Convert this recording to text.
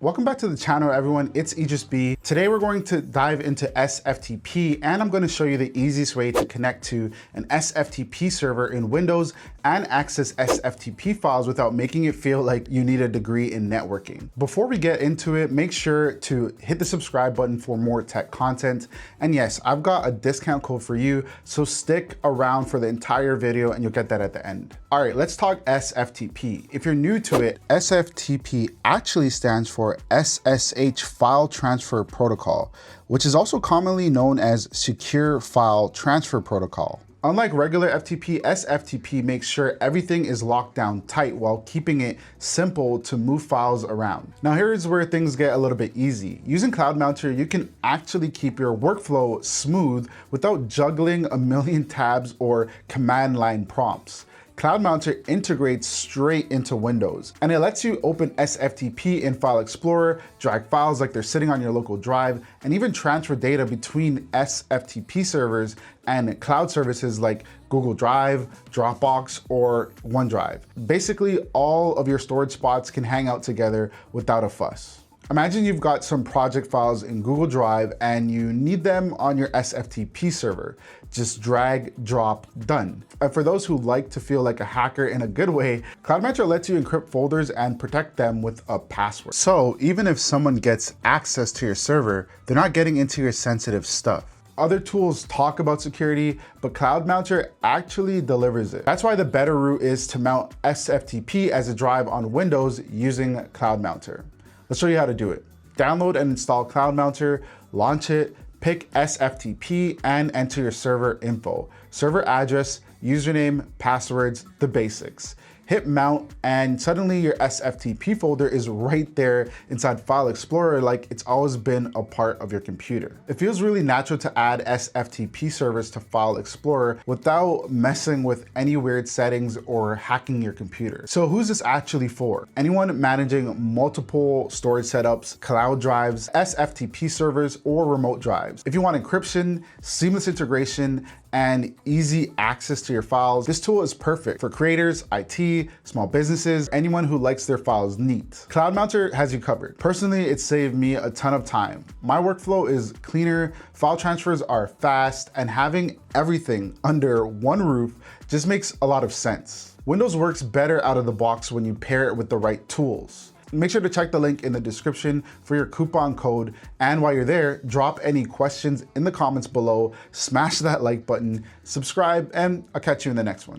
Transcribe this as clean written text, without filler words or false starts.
Welcome back to the channel, everyone. It's Idris B. Today we're going to dive into SFTP, and I'm going to show you the easiest way to connect to an SFTP server in Windows and access SFTP files without making it feel like you need a degree in networking. Before we get into it, make sure to hit the subscribe button for more tech content. And yes, I've got a discount code for you, so stick around for the entire video and you'll get that at the end. All right, let's talk SFTP. If you're new to it, SFTP actually stands for SSH File Transfer Protocol, which is also commonly known as Secure File Transfer Protocol. Unlike regular FTP, SFTP makes sure everything is locked down tight while keeping it simple to move files around. Now here's where things get a little bit easy. Using CloudMounter, you can actually keep your workflow smooth without juggling a million tabs or command line prompts. CloudMounter integrates straight into Windows, and it lets you open SFTP in File Explorer, drag files like they're sitting on your local drive, and even transfer data between SFTP servers and cloud services like Google Drive, Dropbox, or OneDrive. Basically, all of your storage spots can hang out together without a fuss. Imagine you've got some project files in Google Drive and you need them on your SFTP server. Just drag, drop, done. And for those who like to feel like a hacker in a good way, CloudMounter lets you encrypt folders and protect them with a password. So even if someone gets access to your server, they're not getting into your sensitive stuff. Other tools talk about security, but CloudMounter actually delivers it. That's why the better route is to mount SFTP as a drive on Windows using CloudMounter. Let's show you how to do it. Download and install CloudMounter, launch it, pick SFTP, and enter your server info. Server address, username, passwords, the basics. Hit mount, and suddenly your SFTP folder is right there inside File Explorer like it's always been a part of your computer. It feels really natural to add SFTP servers to File Explorer without messing with any weird settings or hacking your computer. So who's this actually for? Anyone managing multiple storage setups, cloud drives, SFTP servers, or remote drives. If you want encryption, seamless integration, and easy access to your files, this tool is perfect for creators, IT, small businesses, anyone who likes their files neat. CloudMounter has you covered. Personally, it saved me a ton of time. My workflow is cleaner, file transfers are fast, and having everything under one roof just makes a lot of sense. Windows works better out of the box when you pair it with the right tools. Make sure to check the link in the description for your coupon code. And while you're there, drop any questions in the comments below, smash that like button, subscribe, and I'll catch you in the next one.